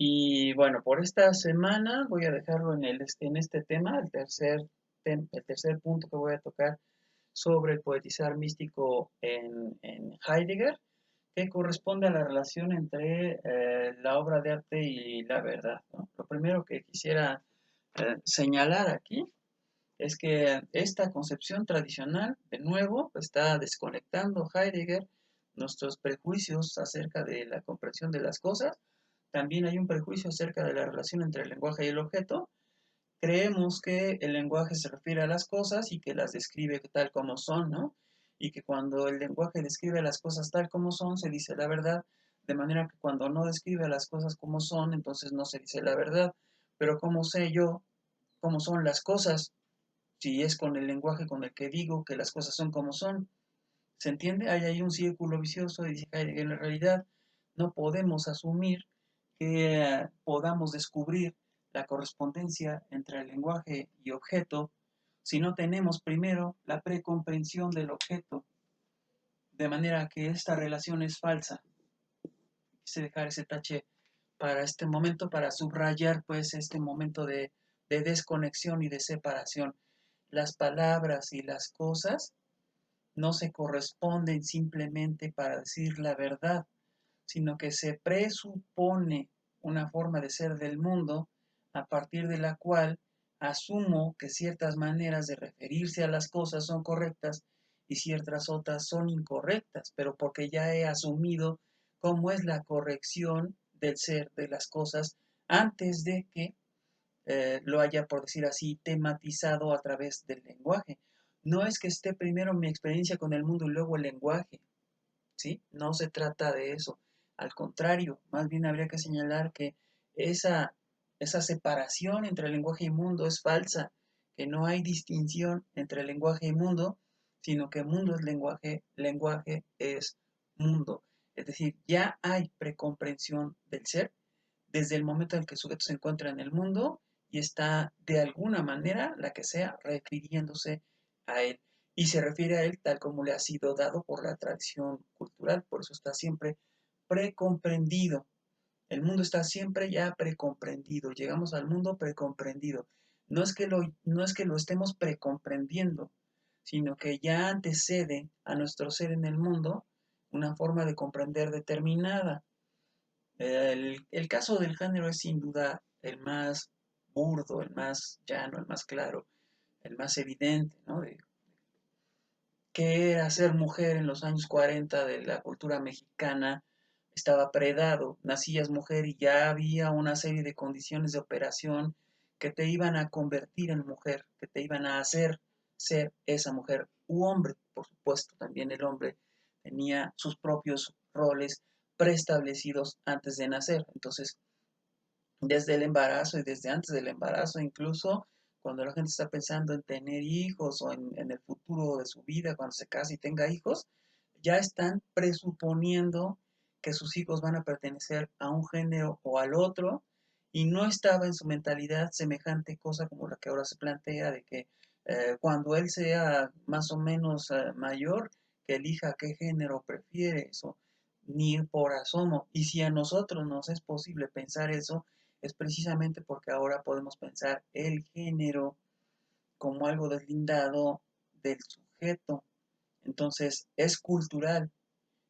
Y bueno, por esta semana voy a dejarlo en este tema, el tercer punto que voy a tocar sobre el poetizar místico en Heidegger, que corresponde a la relación entre la obra de arte y la verdad, ¿no? Lo primero que quisiera señalar aquí es que esta concepción tradicional, de nuevo, está desconectando Heidegger nuestros prejuicios acerca de la comprensión de las cosas. También hay un prejuicio acerca de la relación entre el lenguaje y el objeto. Creemos que el lenguaje se refiere a las cosas y que las describe tal como son, ¿no? Y que cuando el lenguaje describe las cosas tal como son, se dice la verdad, de manera que cuando no describe las cosas como son, entonces no se dice la verdad. Pero ¿cómo sé yo cómo son las cosas si es con el lenguaje con el que digo que las cosas son como son? ¿Se entiende? Hay ahí un círculo vicioso y dice que en realidad no podemos asumir que podamos descubrir la correspondencia entre el lenguaje y objeto si no tenemos primero la precomprensión del objeto, de manera que esta relación es falsa. Quise dejar ese tache para este momento, para subrayar pues este momento de desconexión y de separación. Las palabras y las cosas no se corresponden simplemente para decir la verdad, sino que se presupone una forma de ser del mundo a partir de la cual asumo que ciertas maneras de referirse a las cosas son correctas y ciertas otras son incorrectas, pero porque ya he asumido cómo es la corrección del ser de las cosas antes de que lo haya, por decir así, tematizado a través del lenguaje. No es que esté primero mi experiencia con el mundo y luego el lenguaje, ¿sí? No se trata de eso. Al contrario, más bien habría que señalar que esa, esa separación entre lenguaje y mundo es falsa, que no hay distinción entre lenguaje y mundo, sino que mundo es lenguaje, lenguaje es mundo. Es decir, ya hay precomprensión del ser desde el momento en el que el sujeto se encuentra en el mundo y está de alguna manera, la que sea, refiriéndose a él. Y se refiere a él tal como le ha sido dado por la tradición cultural, por eso está siempre precomprendido. El mundo está siempre ya precomprendido, llegamos al mundo precomprendido. No es que lo estemos precomprendiendo, sino que ya antecede a nuestro ser en el mundo una forma de comprender determinada. El caso del género es sin duda el más burdo, el más llano, el más claro, el más evidente, ¿no? De qué era ser mujer en los años 40 de la cultura mexicana. Estaba predado, nacías mujer y ya había una serie de condiciones de operación que te iban a convertir en mujer, que te iban a hacer ser esa mujer u hombre. Por supuesto, también el hombre tenía sus propios roles preestablecidos antes de nacer. Entonces, desde el embarazo y desde antes del embarazo, incluso cuando la gente está pensando en tener hijos o en el futuro de su vida, cuando se case y tenga hijos, ya están presuponiendo que sus hijos van a pertenecer a un género o al otro, y no estaba en su mentalidad semejante cosa como la que ahora se plantea de que cuando él sea más o menos mayor, que elija qué género prefiere, eso ni por asomo. Y si a nosotros nos es posible pensar eso, es precisamente porque ahora podemos pensar el género como algo deslindado del sujeto. Entonces, es cultural.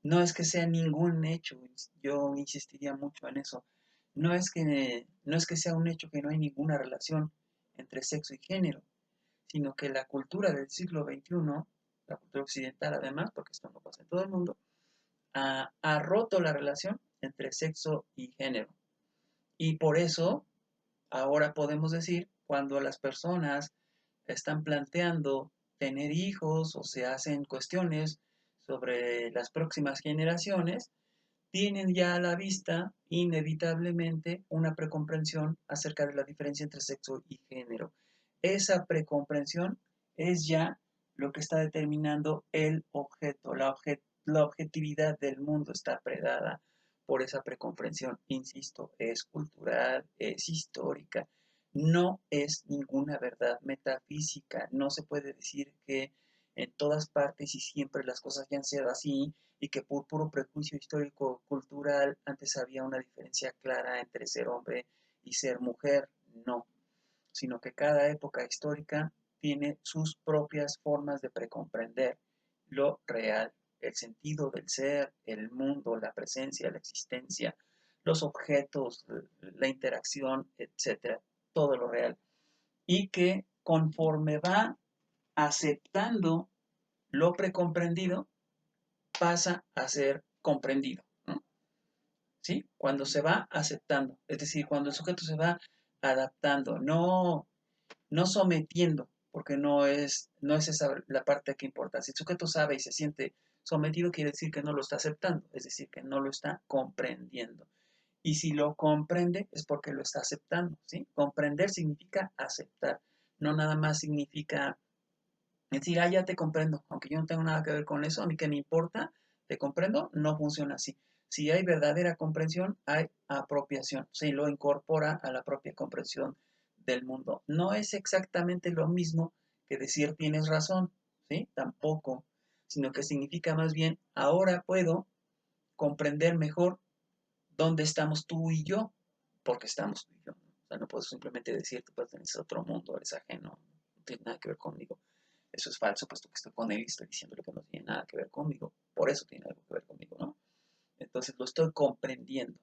No es que sea ningún hecho, yo insistiría mucho en eso. No es que sea un hecho que no hay ninguna relación entre sexo y género, sino que la cultura del siglo XXI, la cultura occidental además, porque esto no pasa en todo el mundo, ha roto la relación entre sexo y género. Y por eso ahora podemos decir, cuando las personas están planteando tener hijos o se hacen cuestiones sobre las próximas generaciones, tienen ya a la vista inevitablemente una precomprensión acerca de la diferencia entre sexo y género. Esa precomprensión es ya lo que está determinando el objeto, la objetividad del mundo está predada por esa precomprensión. Insisto, es cultural, es histórica, no es ninguna verdad metafísica. No se puede decir que en todas partes y siempre las cosas ya han sido así y que por puro prejuicio histórico-cultural antes había una diferencia clara entre ser hombre y ser mujer. No, sino que cada época histórica tiene sus propias formas de precomprender lo real, el sentido del ser, el mundo, la presencia, la existencia, los objetos, la interacción, etcétera, todo lo real. Y que conforme va aceptando lo precomprendido, pasa a ser comprendido, ¿no? ¿Sí? Cuando se va aceptando, es decir, cuando el sujeto se va adaptando, no sometiendo, porque no es esa la parte que importa. Si el sujeto sabe y se siente sometido, quiere decir que no lo está aceptando, es decir, que no lo está comprendiendo. Y si lo comprende, es porque lo está aceptando, ¿sí? Comprender significa aceptar, no nada más significa decir, ya te comprendo, aunque yo no tengo nada que ver con eso, a mí que me importa, te comprendo, no funciona así. Si hay verdadera comprensión, hay apropiación, se lo incorpora a la propia comprensión del mundo. No es exactamente lo mismo que decir tienes razón, ¿sí? Tampoco, sino que significa más bien, ahora puedo comprender mejor dónde estamos tú y yo, porque estamos tú y yo. O sea, no puedo simplemente decir tú perteneces a otro mundo, eres ajeno, no tiene nada que ver conmigo. Eso es falso, puesto que estoy con él y estoy diciéndole que no tiene nada que ver conmigo. Por eso tiene algo que ver conmigo, ¿no? Entonces lo estoy comprendiendo,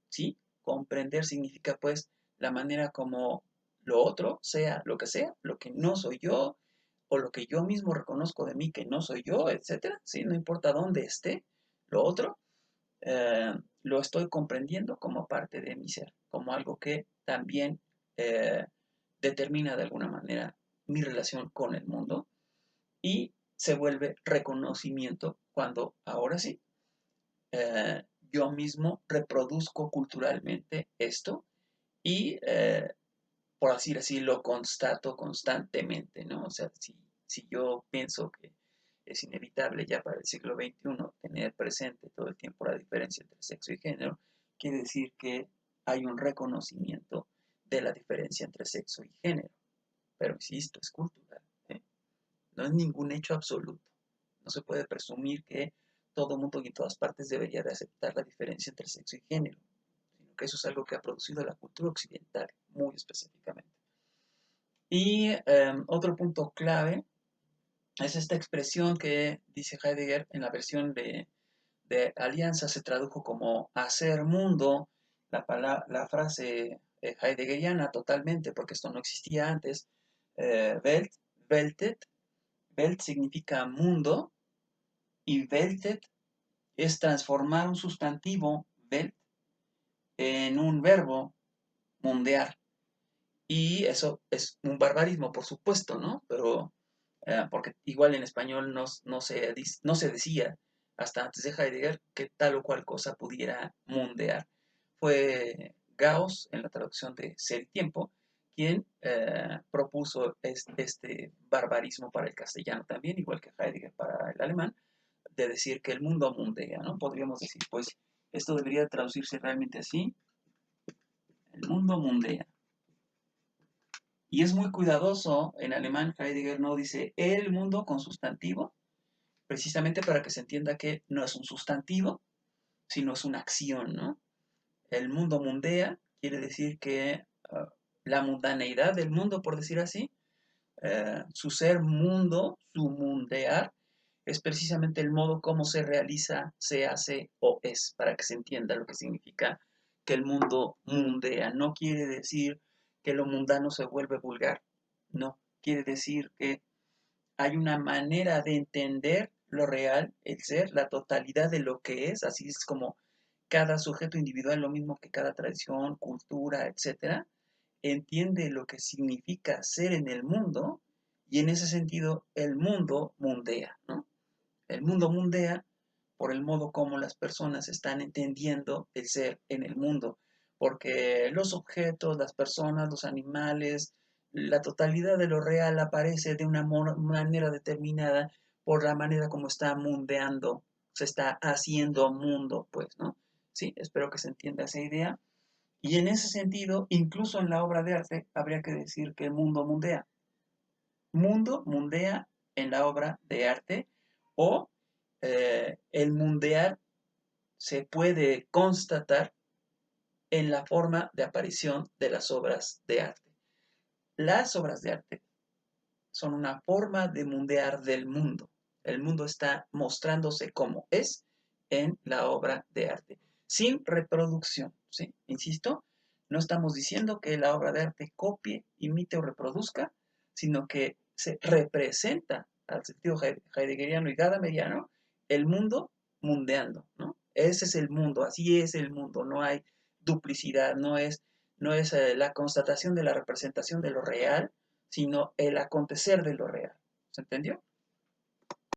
¿sí? Comprender significa, pues, la manera como lo otro, sea lo que sea, lo que no soy yo, o lo que yo mismo reconozco de mí que no soy yo, etcétera, ¿sí? No importa dónde esté lo otro, eh, lo estoy comprendiendo como parte de mi ser, como algo que también eh, determina de alguna manera mi relación con el mundo y se vuelve reconocimiento cuando ahora sí yo mismo reproduzco culturalmente esto y por así decirlo, lo constato constantemente, ¿no? O sea, si yo pienso que es inevitable ya para el siglo XXI tener presente todo el tiempo la diferencia entre sexo y género, quiere decir que hay un reconocimiento de la diferencia entre sexo y género. Pero insisto, es cultural, ¿eh? No es ningún hecho absoluto. No se puede presumir que todo mundo y en todas partes debería de aceptar la diferencia entre sexo y género, sino que eso es algo que ha producido la cultura occidental, muy específicamente. Y otro punto clave es esta expresión que dice Heidegger en la versión de Alianza se tradujo como hacer mundo, la frase heideggeriana totalmente, porque esto no existía antes, Welt, Weltet, Welt significa mundo y Weltet es transformar un sustantivo, Welt, en un verbo, mundear. Y eso es un barbarismo, por supuesto, ¿no? Pero, porque igual en español no se decía hasta antes de Heidegger que tal o cual cosa pudiera mundear. Fue Gauss, en la traducción de Ser y Tiempo, quien propuso este barbarismo para el castellano también, igual que Heidegger para el alemán, de decir que el mundo mundea, ¿no? Podríamos decir, pues, esto debería traducirse realmente así, el mundo mundea. Y es muy cuidadoso, en alemán Heidegger no dice el mundo con sustantivo, precisamente para que se entienda que no es un sustantivo, sino es una acción, ¿no? El mundo mundea quiere decir que la mundaneidad del mundo, por decir así, su ser mundo, su mundear, es precisamente el modo como se realiza, se hace o es, para que se entienda lo que significa que el mundo mundea. No quiere decir que lo mundano se vuelve vulgar, no, quiere decir que hay una manera de entender lo real, el ser, la totalidad de lo que es, así es como cada sujeto individual, lo mismo que cada tradición, cultura, etcétera, entiende lo que significa ser en el mundo y en ese sentido el mundo mundea, ¿no? El mundo mundea por el modo como las personas están entendiendo el ser en el mundo, porque los objetos, las personas, los animales, la totalidad de lo real aparece de una manera determinada por la manera como está mundeando, se está haciendo mundo, pues, ¿no? Sí, espero que se entienda esa idea. Y en ese sentido, incluso en la obra de arte, habría que decir que el mundo mundea. Mundo mundea en la obra de arte o el mundear se puede constatar en la forma de aparición de las obras de arte. Las obras de arte son una forma de mundear del mundo. El mundo está mostrándose como es en la obra de arte, sin reproducción, ¿sí? Insisto, no estamos diciendo que la obra de arte copie, imite o reproduzca, sino que se representa al sentido heideggeriano y gadameriano el mundo mundeando, ¿no? Ese es el mundo, así es el mundo, no hay duplicidad, no es la constatación de la representación de lo real, sino el acontecer de lo real. ¿Se entendió?